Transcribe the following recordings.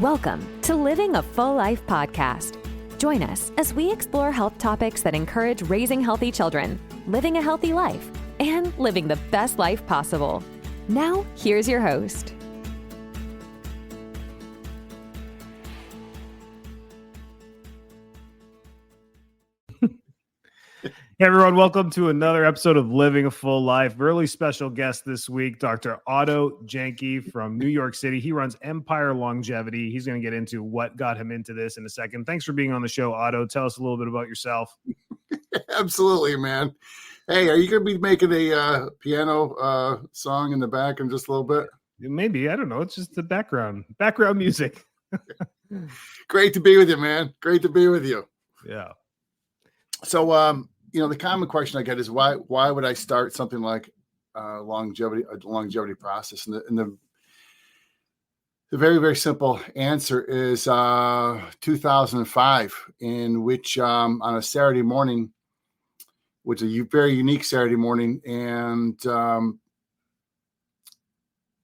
Welcome to Living a Full Life podcast. Join us as we explore health topics that encourage raising healthy children, living a healthy life, and living the best life possible. Now, here's your host. Hey everyone, welcome to another episode of Living a Full Life. Really special guest this week, Dr. Otto Janke from New York City. He runs Empire Longevity. He's going to get into what got him into this in a second. Thanks for being on the show, Otto. Tell us a little bit about yourself. Absolutely, man. Hey, are you going to be making a piano song in the back in just a little bit? Maybe. I don't know. It's just the background music. Great to be with you, man. Great to be with you. Yeah. So, the common question I get is why would I start something like a longevity process? And the very, very simple answer is 2005, in which on a Saturday morning, which is a very unique Saturday morning, and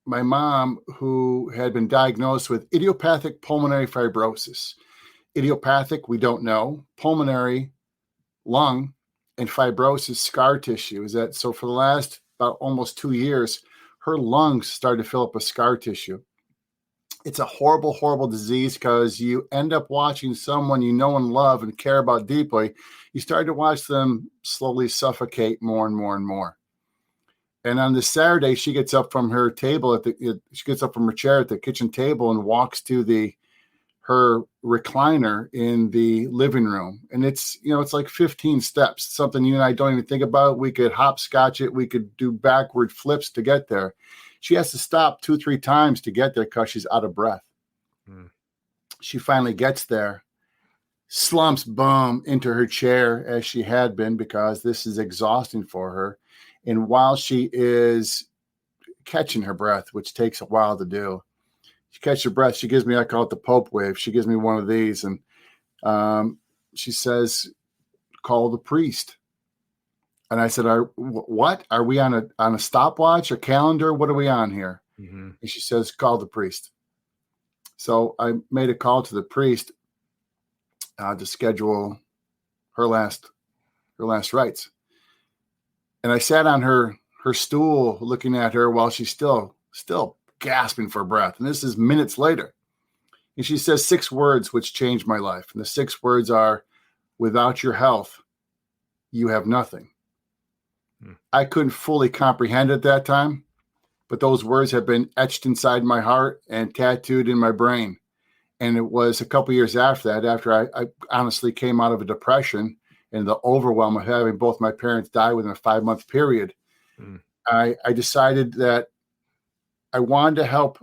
my mom, who had been diagnosed with idiopathic pulmonary fibrosis. Idiopathic, we don't know. Pulmonary, lung, and fibrosis, scar tissue. Is that so? For the last about almost 2 years, her lungs started to fill up with scar tissue. It's a horrible, horrible disease because you end up watching someone you know and love and care about deeply. You start to watch them slowly suffocate more and more and more. And on this Saturday, she gets up from her table she gets up from her chair at the kitchen table and walks to her recliner in the living room. And it's like 15 steps, something you and I don't even think about. We could hopscotch it. We could do backward flips to get there. She has to stop 2-3 times to get there because she's out of breath. She finally gets there, slumps, boom, into her chair as she had been, because this is exhausting for her. And while she is catching her breath, which takes a while to do, she catches her breath. She gives me, I call it the Pope wave. She gives me one of these, and she says, "Call the priest." And I said, "What? Are we on a stopwatch or calendar? What are we on here?" Mm-hmm. And she says, "Call the priest." So I made a call to the priest to schedule her last rites. And I sat on her stool looking at her while she's still gasping for breath. And this is minutes later. And she says 6 words which changed my life. And the 6 words are, "Without your health, you have nothing." I couldn't fully comprehend at that time, but those words have been etched inside my heart and tattooed in my brain. And it was a couple years after that, after I honestly came out of a depression and the overwhelm of having both my parents die within a 5-month period, I decided that I wanted to help.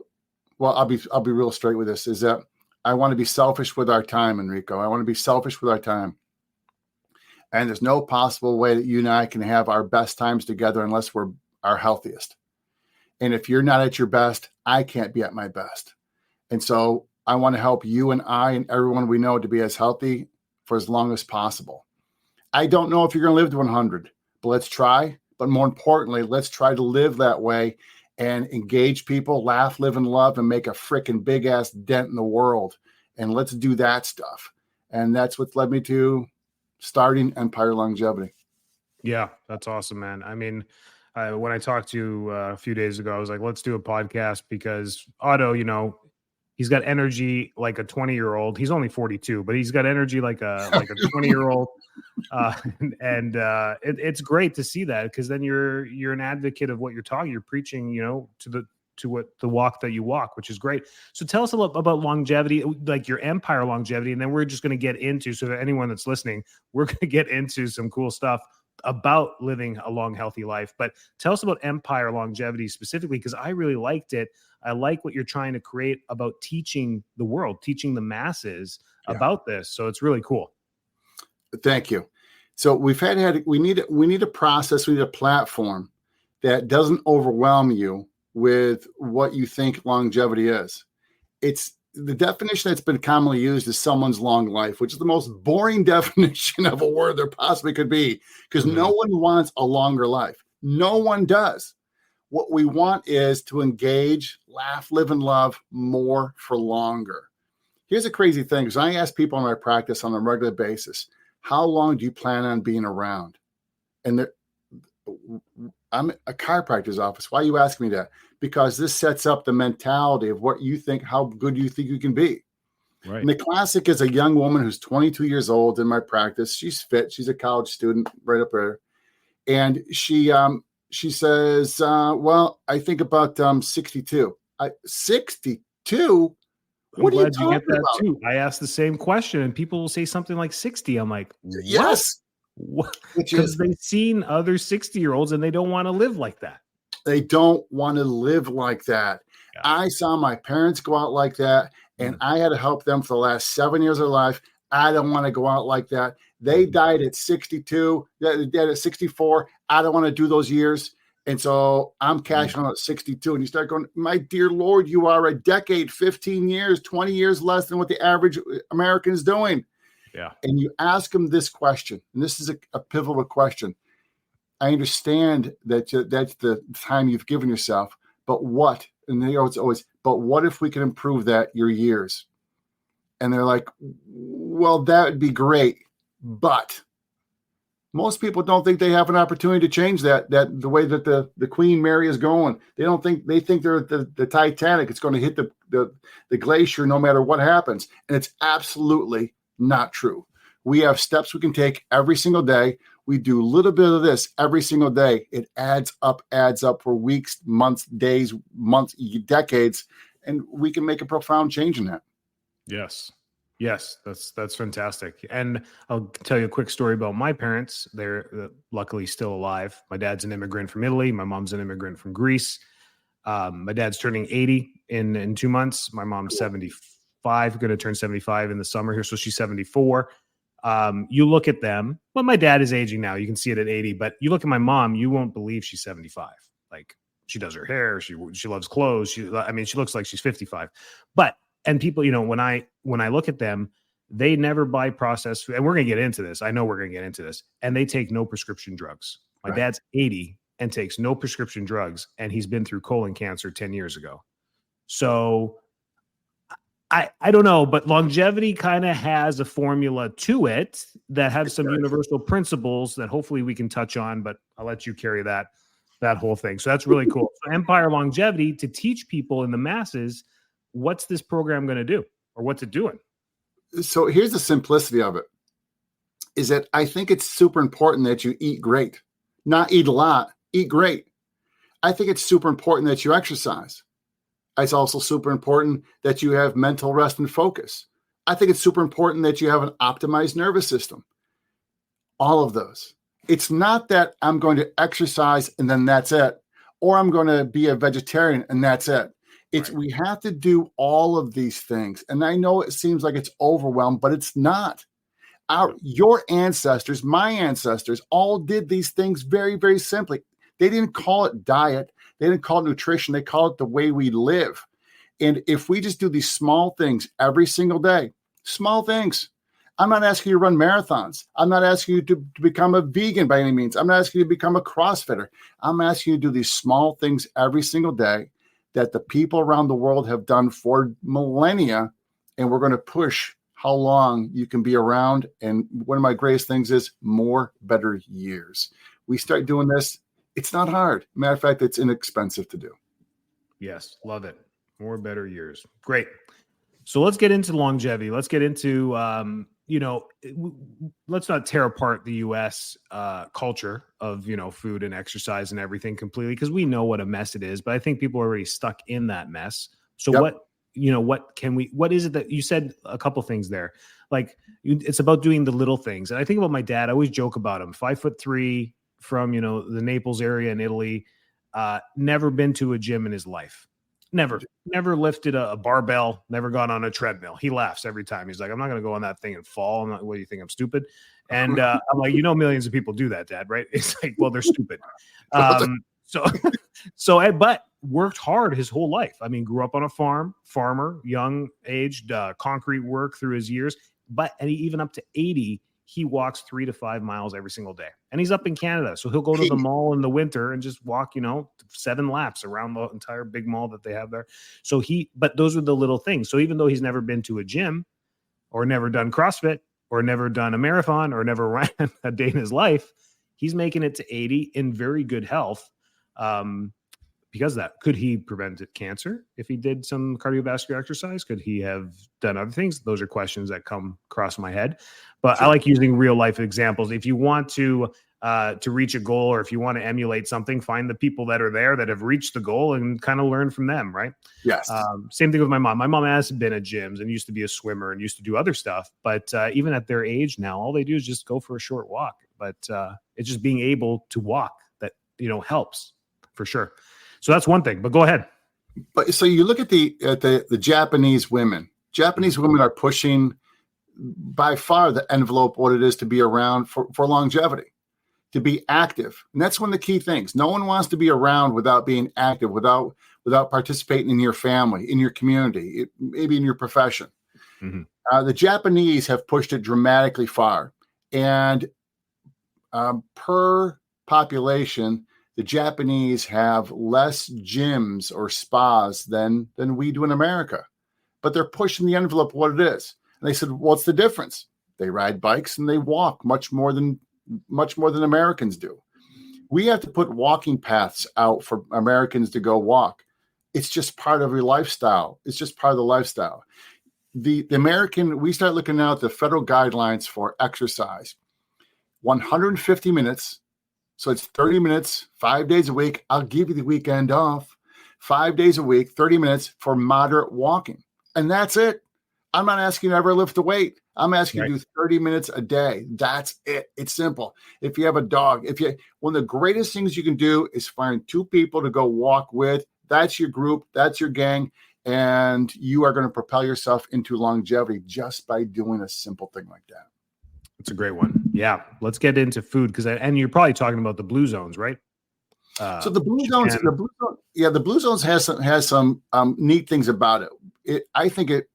Well, I'll be real straight with this, is that I want to be selfish with our time, Enrico. I want to be selfish with our time. And there's no possible way that you and I can have our best times together unless we're our healthiest. And if you're not at your best, I can't be at my best. And so I want to help you and I and everyone we know to be as healthy for as long as possible. I don't know if you're going to live to 100, but let's try. But more importantly, let's try to live that way and engage people, laugh, live, and love, and make a freaking big ass dent in the world. And let's do that stuff. And that's what led me to starting Empire Longevity. Yeah, that's awesome, man. I mean, when I talked to you a few days ago, I was like, let's do a podcast because Otto, he's got energy like a 20-year-old. He's only 42, but he's got energy like a 20-year-old. It's great to see that, because then you're an advocate of what you're talking. You're preaching, to what the walk that you walk, which is great. So tell us a little about longevity, like your Empire Longevity, and then we're just going to get into, so that anyone that's listening, we're going to get into some cool stuff about living a long, healthy life. But tell us about Empire Longevity specifically, because I really liked it. I like what you're trying to create about teaching the world, teaching the masses about this. So it's really cool. Thank you. So we need a process, we need a platform that doesn't overwhelm you with what you think longevity is. It's the definition that's been commonly used is someone's long life, which is the most boring definition of a word there possibly could be, because no one wants a longer life. No one does. What we want is to engage, laugh, live, and love more for longer. Here's a crazy thing, because I ask people in my practice on a regular basis, how long do you plan on being around? And I'm a chiropractor's office. Why are you asking me that? Because this sets up the mentality of what you think, how good you think you can be. Right. And the classic is a young woman who's 22 years old in my practice. She's fit. She's a college student right up there. And she says, well, I think about 62. 62? What are you talking about? Too. I asked the same question, and people will say something like 60. I'm like, what? Yes. Because they've seen other 60-year-olds and they don't want to live like that. They don't want to live like that. Yeah. I saw my parents go out like that, and I had to help them for the last 7 years of their life. I don't want to go out like that. They died at 62. They died at 64. I don't want to do those years. And so I'm cashing on at 62. And you start going, my dear Lord, you are a decade, 15 years, 20 years less than what the average American is doing. Yeah. And you ask them this question, and this is a pivotal question. I understand that that's the time you've given yourself, but what? And they always, but what if we can improve your years? And they're like, well, that would be great. But most people don't think they have an opportunity to change that the way that the Queen Mary is going. They think they're the Titanic. It's going to hit the glacier no matter what happens. And it's absolutely not true. We have steps we can take every single day. We do a little bit of this every single day. It adds up for weeks, months, days, decades, and we can make a profound change in that. Yes, that's fantastic. And I'll tell you a quick story about my parents. They're luckily still alive. My dad's an immigrant from Italy. My mom's an immigrant from Greece. My dad's turning 80 in 2 months. My mom's 75, going to turn 75 in the summer here. So she's 74. You look at them, well, my dad is aging now. You can see it at 80, but you look at my mom, you won't believe she's 75. Like, she does her hair. She loves clothes. She looks like she's 55, and people, when I look at them, they never buy processed food. And we're going to get into this. I know we're going to get into this. And they take no prescription drugs. My dad's 80 and takes no prescription drugs. And he's been through colon cancer 10 years ago. So I don't know, but longevity kind of has a formula to it that has some universal principles that hopefully we can touch on, but I'll let you carry that whole thing. So that's really cool. So Empire Longevity, to teach people in the masses, what's this program going to do, or what's it doing? So here's the simplicity of it, is that I think it's super important that you eat great, not eat a lot, eat great. I think it's super important that you exercise. It's also super important that you have mental rest and focus. I think it's super important that you have an optimized nervous system. All of those. It's not that I'm going to exercise and then that's it, or I'm going to be a vegetarian and that's it. We have to do all of these things. And I know it seems like it's overwhelmed, but it's not. Your ancestors, my ancestors, all did these things very, very simply. They didn't call it diet. They didn't call it nutrition. They call it the way we live. And if we just do these small things every single day, small things. I'm not asking you to run marathons. I'm not asking you to become a vegan by any means. I'm not asking you to become a CrossFitter. I'm asking you to do these small things every single day that the people around the world have done for millennia, and we're going to push how long you can be around. And one of my greatest things is more, better years. We start doing this. It's not hard. Matter of fact, it's inexpensive to do. Yes, love it. More, better years. Great. So let's get into longevity. Let's get into, let's not tear apart the U.S. Culture of, food and exercise and everything completely, because we know what a mess it is. But I think people are already stuck in that mess. So what is it that you said? A couple things there. Like, it's about doing the little things. And I think about my dad. I always joke about him. 5'3" from, the Naples area in Italy. Never been to a gym in his life. Never lifted a barbell, never gone on a treadmill. He laughs every time. He's like, I'm not going to go on that thing and fall. What do you think? I'm stupid. And I'm like, millions of people do that, Dad, right? It's like, well, they're stupid. But worked hard his whole life. I mean, grew up on a farmer, young aged, concrete work through his years. And even up to 80, he walks 3 to 5 miles every single day. And he's up in Canada. So he'll go to the mall in the winter and just walk, 7 laps around the entire big mall that they have there. But those are the little things. So even though he's never been to a gym, or never done CrossFit or never done a marathon or never ran a day in his life, he's making it to 80 in very good health. Because of that, could he prevent cancer if he did some cardiovascular exercise? Could he have done other things? Those are questions that come across my head. But sure. I like using real life examples. If you want to reach a goal, or if you want to emulate something, find the people that are there that have reached the goal and kind of learn from them, right? Yes. Same thing with my mom. My mom has been at gyms and used to be a swimmer and used to do other stuff. But even at their age now, all they do is just go for a short walk. But it's just being able to walk that, helps for sure. So that's one thing, but go ahead. But so you look at the Japanese women. Japanese women are pushing by far the envelope what it is to be around for longevity, to be active. And that's one of the key things. No one wants to be around without being active, without participating in your family, in your community, maybe in your profession. Mm-hmm. The Japanese have pushed it dramatically far. And per population, the Japanese have less gyms or spas than we do in America, but they're pushing the envelope of what it is. And they said, what's the difference? They ride bikes and they walk much more than Americans do. We have to put walking paths out for Americans to go walk. It's just part of your lifestyle. It's just part of the lifestyle. The American, we start looking now at the federal guidelines for exercise, 150 minutes. So it's 30 minutes, 5 days a week. I'll give you the weekend off. 5 days a week, 30 minutes for moderate walking. And that's it. I'm not asking you to ever lift a weight. I'm asking you to do 30 minutes a day. That's it. It's simple. If you have a dog, one of the greatest things you can do is find two people to go walk with. That's your group. That's your gang. And you are going to propel yourself into longevity just by doing a simple thing like that. It's a great one. Yeah. Let's get into food and you're probably talking about the blue zones, right? So the blue zones, the blue zones has some neat things about it. I think it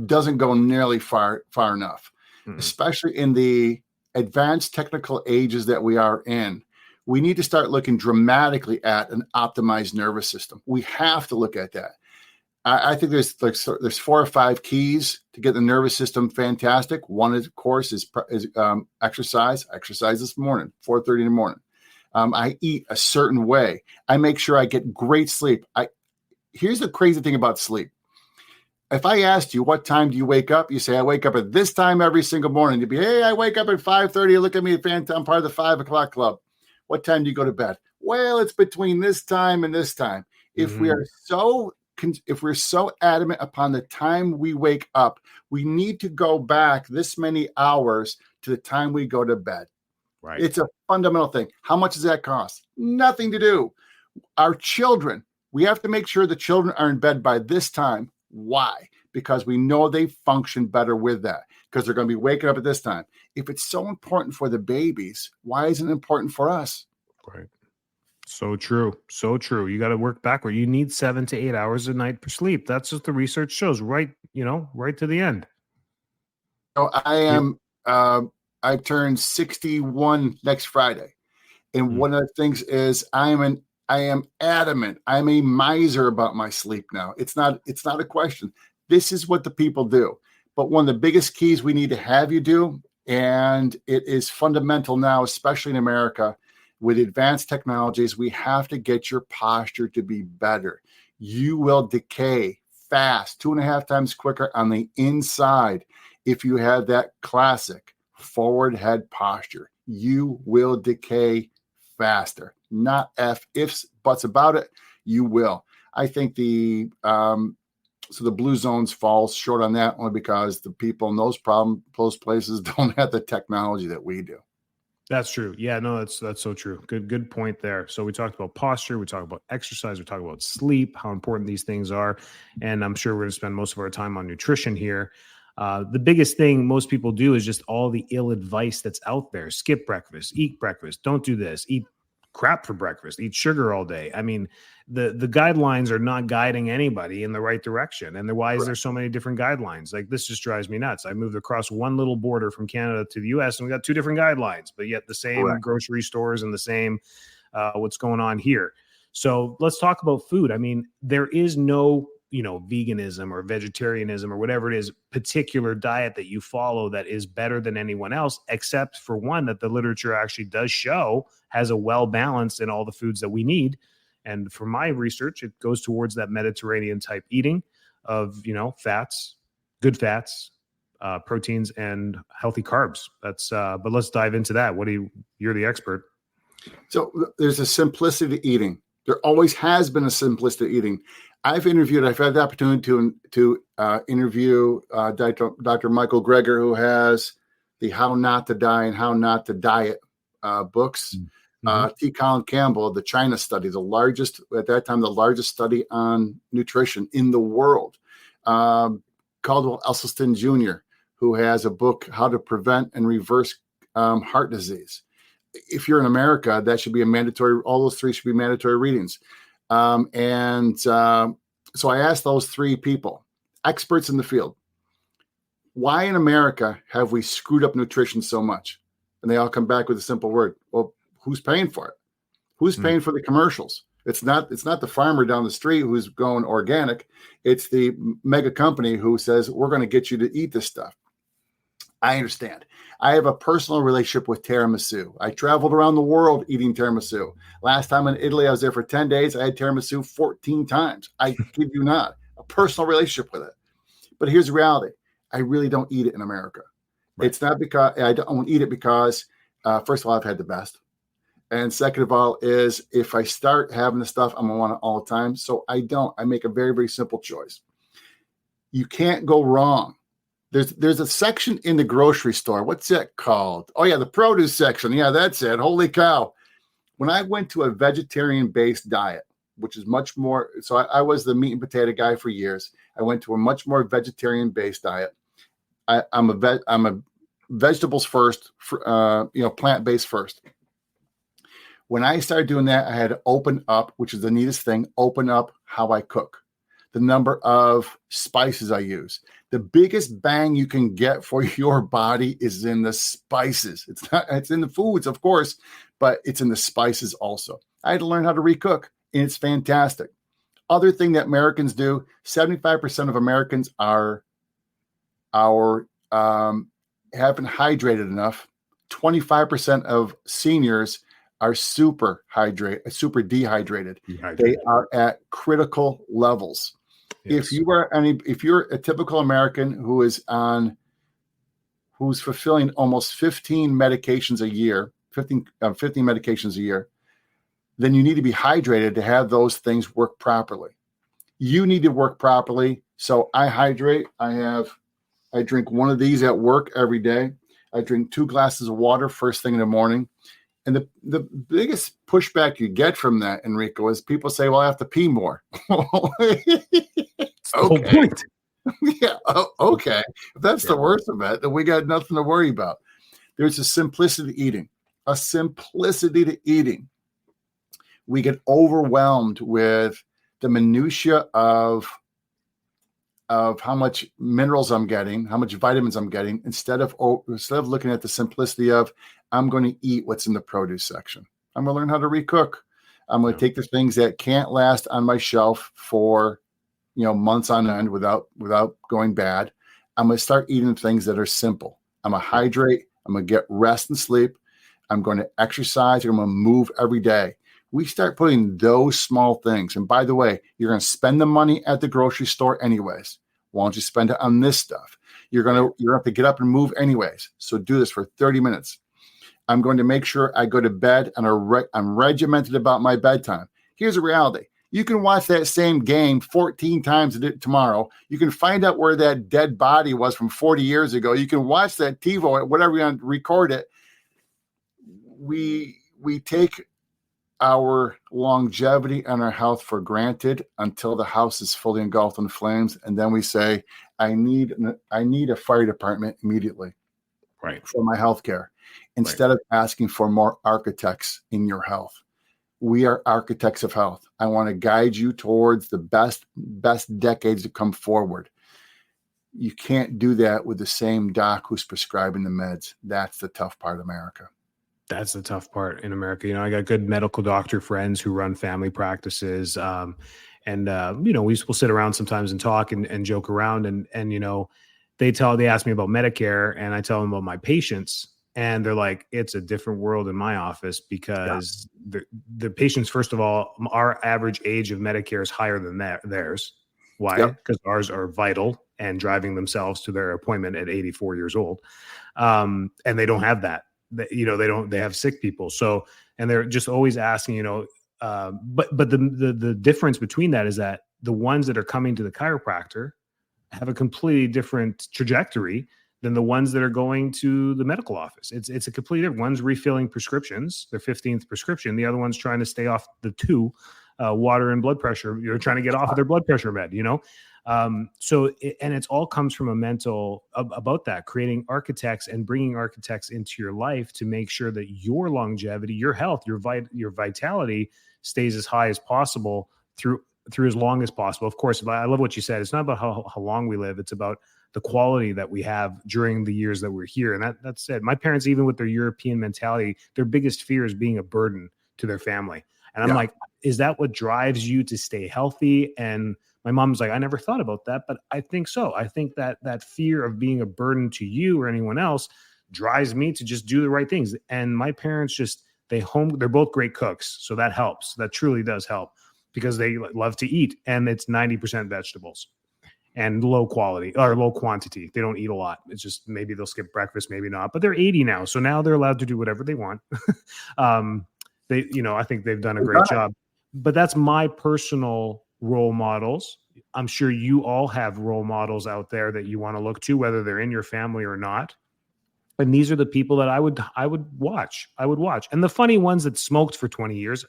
doesn't go nearly far enough, especially in the advanced technical ages that we are in. We need to start looking dramatically at an optimized nervous system. We have to look at that. I think there's 4 or 5 keys to get the nervous system fantastic. One, of course, is exercise. Exercise this morning, 4:30 in the morning. I eat a certain way. I make sure I get great sleep. Here's the crazy thing about sleep. If I asked you, what time do you wake up? You say, I wake up at this time every single morning. You'd be, hey, I wake up at 5:30. Look at me, I'm part of the 5 o'clock club. What time do you go to bed? Well, it's between this time and this time. If we're so adamant upon the time we wake up, we need to go back this many hours to the time we go to bed. Right. It's a fundamental thing. How much does that cost? Nothing to do. Our children, we have to make sure the children are in bed by this time. Why? Because we know they function better with that, because they're going to be waking up at this time. If it's so important for the babies, why isn't it important for us? Right. So true. So true. You got to work backward. You need 7 to 8 hours a night for sleep. That's what the research shows, right? Right to the end. So I turned 61 next Friday. And one of the things is I am adamant. I'm a miser about my sleep now. It's not a question. This is what the people do. But one of the biggest keys we need to have you do, and it is fundamental now, especially in America, with advanced technologies, we have to get your posture to be better. You will decay fast, 2.5 times quicker on the inside if you have that classic forward head posture. You will decay faster. Not ifs, buts about it. You will. I think the blue zones falls short on that only because the people in those places don't have the technology that we do. That's true. Yeah, no, that's so true. Good point there. So we talked about posture, we talked about exercise, we talked about sleep, how important these things are. And I'm sure we're going to spend most of our time on nutrition here. The biggest thing most people do is just all the ill advice that's out there. Skip breakfast, eat breakfast, don't do this, eat crap for breakfast, eat sugar all day. I mean, the guidelines are not guiding anybody in the right direction. And why is there so many different guidelines? Like, this just drives me nuts. I moved across one little border from Canada to the US and we got 2 different guidelines, but yet the same grocery stores and the same what's going on here. So let's talk about food. I mean, there is no veganism or vegetarianism or whatever it is, particular diet that you follow that is better than anyone else, except for one that the literature actually does show has a well balanced in all the foods that we need. And from my research, it goes towards that Mediterranean type eating of, fats, good fats, proteins, and healthy carbs. But let's dive into that. You're the expert. So there's a simplicity to eating. There always has been a simplicity to eating. I've had the opportunity to interview Dr. Michael Greger, who has the How Not to Die and How Not to Diet books. Mm-hmm. T. Colin Campbell, the China study, at that time, the largest study on nutrition in the world. Caldwell Esselstyn Jr., who has a book, How to Prevent and Reverse Heart Disease. If you're in America, that should be a mandatory. All those three should be mandatory readings. So I asked those three people, experts in the field, why in America have we screwed up nutrition so much? And they all come back with a simple word. Well, who's paying for it? Who's paying for the commercials? It's not the farmer down the street who's going organic. It's the mega company who says, we're going to get you to eat this stuff. I understand. I have a personal relationship with tiramisu. I traveled around the world eating tiramisu. Last time in Italy, I was there for 10 days. I had tiramisu 14 times. I kid you not. A personal relationship with it. But here's the reality. I really don't eat it in America. Right. It's not because I don't eat it because, first of all, I've had the best. And second of all, is if I start having the stuff, I'm going to want it all the time. So I don't. I make a very, very simple choice. You can't go wrong. There's a section in the grocery store. What's that called? Oh, yeah, the produce section. Yeah, that's it. Holy cow. When I went to a vegetarian-based diet, which is much more, so I was the meat and potato guy for years. I went to a much more vegetarian-based diet. I'm a vegetables first, plant-based first. When I started doing that, I had to open up, which is the neatest thing, open up how I cook, the number of spices I use. The biggest bang you can get for your body is in the spices. It's in the foods, of course, but it's in the spices also. I had to learn how to recook, and it's fantastic. Other thing that Americans do, 75% of Americans haven't hydrated enough. 25% of seniors are super dehydrated. They are at critical levels. Yes. If you're a typical American who's fulfilling almost 15 medications a year, 15 medications a year, then you need to be hydrated to have those things work properly. You need to work properly. So I hydrate. I drink one of these at work every day. I drink 2 glasses of water first thing in the morning. And the biggest pushback you get from that, Enrico, is people say, well, I have to pee more. Okay. Yeah. Okay. If that's the worst of it, then we got nothing to worry about. There's a simplicity to eating. We get overwhelmed with the minutia of how much minerals I'm getting, how much vitamins I'm getting, instead of looking at the simplicity of, I'm going to eat what's in the produce section. I'm going to learn how to recook. I'm going to take the things that can't last on my shelf for, months on end without going bad. I'm going to start eating things that are simple. I'm going to hydrate. I'm going to get rest and sleep. I'm going to exercise. I'm going to move every day. We start putting those small things. And by the way, you're going to spend the money at the grocery store anyways. Why don't you spend it on this stuff? You're going to have to get up and move anyways. So do this for 30 minutes. I'm going to make sure I go to bed and I'm regimented about my bedtime. Here's the reality. You can watch that same game 14 times tomorrow. You can find out where that dead body was from 40 years ago. You can watch that TiVo, whatever you want to record it. We take our longevity and our health for granted until the house is fully engulfed in flames. And then we say, I need a fire department immediately for my health care, instead of asking for more architects in your health. We are architects of health. I want to guide you towards the best decades to come forward. You can't do that with the same doc who's prescribing the meds. That's the tough part of America. That's the tough part in America. I got good medical doctor friends who run family practices. And, we will sit around sometimes and talk and joke around. And, they ask me about Medicare, and I tell them about my patients, and they're like, it's a different world in my office because the patients, first of all, our average age of Medicare is higher than theirs. Why? Because ours are vital and driving themselves to their appointment at 84 years old. And they don't have that. They have sick people. So, and they're just always asking, but the difference between that is that the ones that are coming to the chiropractor have a completely different trajectory than the ones that are going to the medical office. It's a completely different. One's refilling prescriptions, their 15th prescription. The other one's trying to stay off the water and blood pressure. You're trying to get off of their blood pressure med, and it's all comes from a mental about that, creating architects and bringing architects into your life to make sure that your longevity, your health, your vitality stays as high as possible through as long as possible. Of course, I love what you said. It's not about how long we live. It's about the quality that we have during the years that we're here. And that's it. My parents, even with their European mentality, their biggest fear is being a burden to their family. And I'm like, is that what drives you to stay healthy? And my mom's like, I never thought about that, but I think so. I think that fear of being a burden to you or anyone else drives me to just do the right things. And my parents they're both great cooks. So that helps. That truly does help, because they love to eat, and it's 90% vegetables and low quality or low quantity. They don't eat a lot. It's just maybe they'll skip breakfast, maybe not, but they're 80 now. So now they're allowed to do whatever they want. I think they've done a great job, but that's my personal role models. I'm sure you all have role models out there that you want to look to, whether they're in your family or not. And these are the people that I would watch. And the funny ones that smoked for 20 years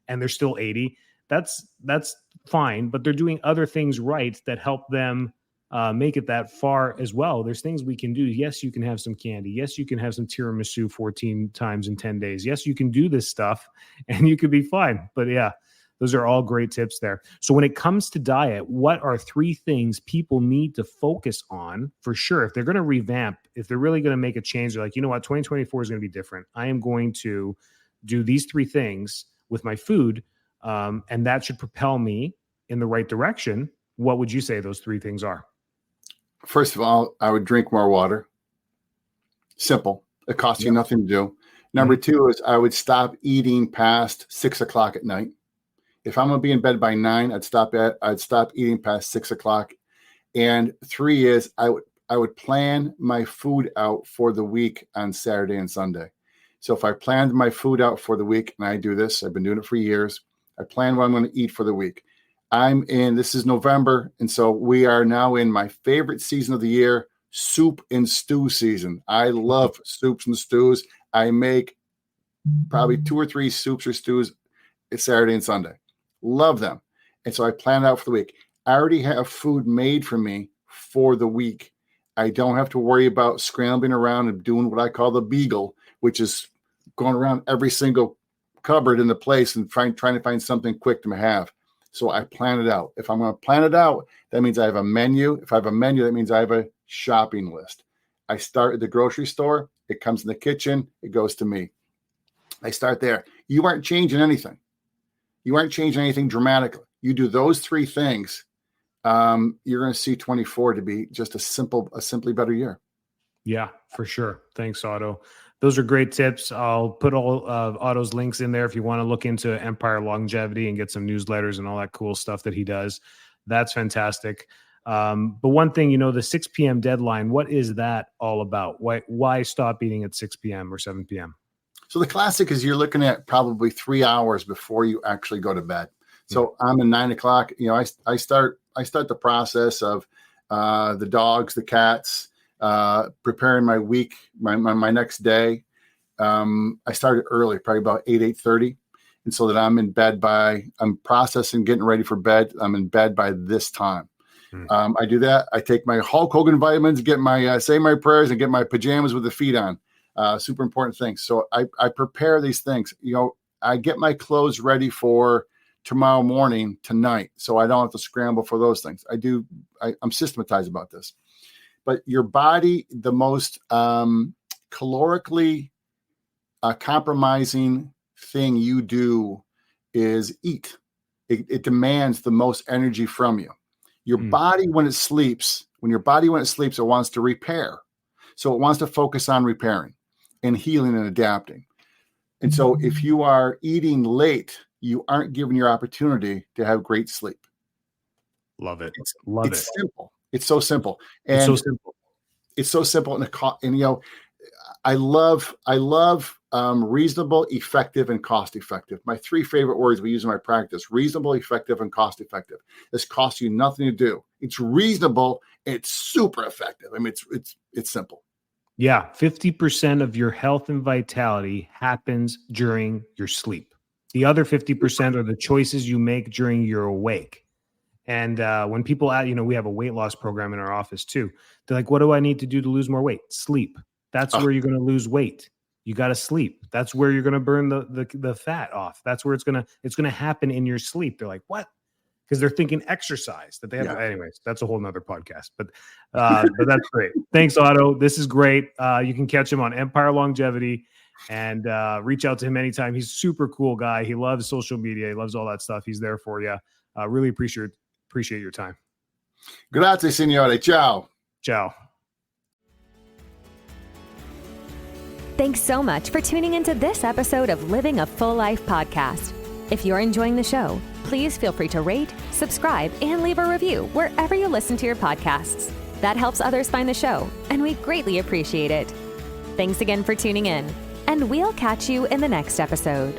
and they're still 80, that's fine, but they're doing other things right that help them make it that far as well. There's things we can do. Yes, you can have some candy. Yes, you can have some tiramisu 14 times in 10 days. Yes, you can do this stuff and you could be fine. But yeah, those are all great tips there. So when it comes to diet, what are 3 things people need to focus on for sure? If they're going to revamp, if they're really going to make a change, they're like, you know what, 2024 is going to be different. I am going to do these 3 things with my food. And that should propel me in the right direction. What would you say those 3 things are? First of all, I would drink more water. Simple. It costs you nothing to do. Number 2 is I would stop eating past 6 o'clock at night. If I'm going to be in bed by 9, I'd stop eating past 6 o'clock. And 3 is I would plan my food out for the week on Saturday and Sunday. So if I planned my food out for the week, and I do this, I've been doing it for years, I plan what I'm going to eat for the week. This is November, and so we are now in my favorite season of the year, soup and stew season. I love soups and stews. I make probably 2 or 3 soups or stews Saturday and Sunday. Love them. And so I plan it out for the week. I already have food made for me for the week. I don't have to worry about scrambling around and doing what I call the beagle, which is going around every single cupboard in the place and trying to find something quick to have. So I plan it out. If I'm going to plan it out, that means I have a menu. If I have a menu, that means I have a shopping list. I start at the grocery store. It comes in the kitchen. It goes to me. I start there. You aren't changing anything. You aren't changing anything dramatically. You do those 3 things. You're going to see 24 to be just a simply better year. Yeah, for sure. Thanks, Otto. Those are great tips. I'll put all of Otto's links in there if you want to look into Empire Longevity and get some newsletters and all that cool stuff that he does. That's fantastic. But one thing, the 6 p.m. deadline, what is that all about? Why stop eating at 6 p.m. or 7 p.m.? So the classic is you're looking at probably 3 hours before you actually go to bed. So I'm at 9 o'clock. I start the process of the dogs, the cats, preparing my week, my next day. I started early, probably about 8:30. And so that I'm in bed I'm processing, getting ready for bed. I'm in bed by this time. I do that. I take my Hulk Hogan vitamins, get my, say my prayers, and get my pajamas with the feet on. Super important things. So I prepare these things. I get my clothes ready for tomorrow morning, tonight, so I don't have to scramble for those things. I'm systematized about this. But your body, the most calorically compromising thing you do is eat. It demands the most energy from you. Your body, when it sleeps, it wants to repair. So it wants to focus on repairing and healing and adapting. And so if you are eating late, you aren't given your opportunity to have great sleep. Love it. It's simple. It's so simple. And it's so simple. It's so simple. And you know, I love reasonable, effective, and cost effective. My 3 favorite words we use in my practice: reasonable, effective, and cost effective. This costs you nothing to do. It's reasonable. It's super effective. I mean, it's simple. Yeah. 50% of your health and vitality happens during your sleep. The other 50% are the choices you make during your awake. And when people, we have a weight loss program in our office too. They're like, what do I need to do to lose more weight? Sleep. That's where you're going to lose weight. You got to sleep. That's where you're going to burn the fat off. That's where it's going to happen in your sleep. They're like, what? Because they're thinking exercise that they have. Yeah. Anyways, that's a whole nother podcast, but that's great. Thanks, Otto. This is great. You can catch him on Empire Longevity and reach out to him anytime. He's a super cool guy. He loves social media. He loves all that stuff. He's there for you. Really appreciate your time. Grazie, signore. Ciao. Ciao. Thanks so much for tuning into this episode of Living a Full Life podcast. If you're enjoying the show, please feel free to rate, subscribe, and leave a review wherever you listen to your podcasts. That helps others find the show, and we greatly appreciate it. Thanks again for tuning in, and we'll catch you in the next episode.